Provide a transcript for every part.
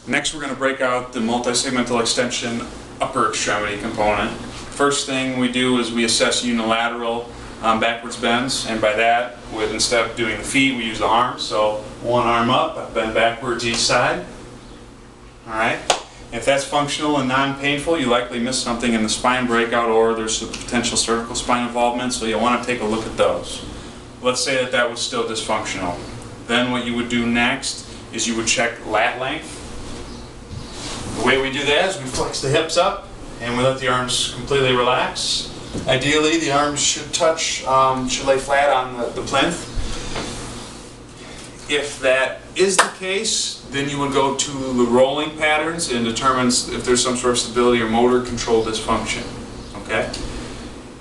Next we're going to break out the multi-segmental extension upper extremity component. First thing we do is we assess unilateral backwards bends, and by that, instead of doing the feet, we use the arms. So one arm up, I bend backwards each side. Alright. If that's functional and non-painful, you likely missed something in the spine breakout, or there's a potential cervical spine involvement, so you'll want to take a look at those. Let's say that was still dysfunctional. Then what you would do next is you would check lat length. The way we do that is we flex the hips up and we let the arms completely relax. Ideally, the arms should lay flat on the plinth. If that is the case, then you would go to the rolling patterns and determine if there's some sort of stability or motor control dysfunction. Okay?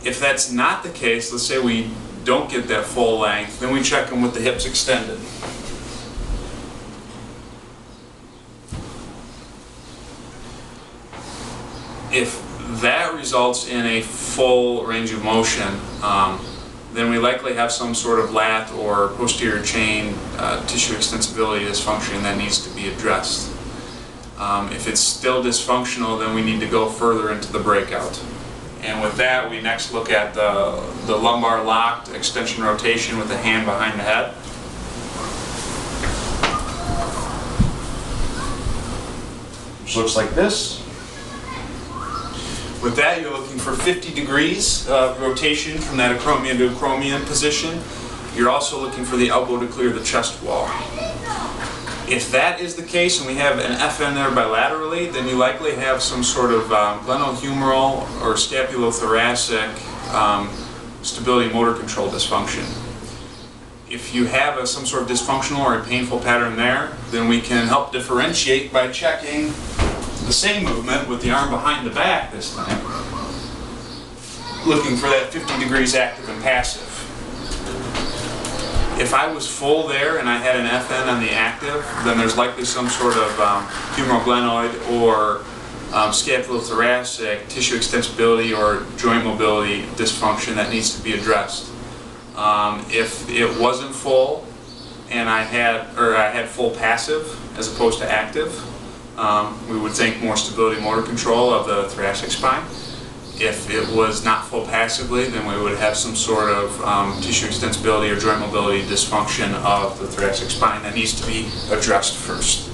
If that's not the case, let's say we don't get that full length, then we check them with the hips extended. If that results in a full range of motion, then we likely have some sort of lat or posterior chain tissue extensibility dysfunction that needs to be addressed. If it's still dysfunctional, then we need to go further into the breakout. And with that, we next look at the lumbar locked extension rotation with the hand behind the head. Which looks like this. With that, you're looking for 50 degrees of rotation from that acromion to acromion position. You're also looking for the elbow to clear the chest wall. If that is the case and we have an FN there bilaterally, then you likely have some sort of glenohumeral or scapulothoracic stability motor control dysfunction. If you have some sort of dysfunctional or a painful pattern there, then we can help differentiate by checking the same movement with the arm behind the back this time, looking for that 50 degrees active and passive. If I was full there and I had an FN on the active, then there's likely some sort of humeral glenoid or scapulothoracic tissue extensibility or joint mobility dysfunction that needs to be addressed. If it wasn't full and I had full passive as opposed to active, we would think more stability motor control of the thoracic spine. If it was not full passively, then we would have some sort of tissue extensibility or joint mobility dysfunction of the thoracic spine that needs to be addressed first.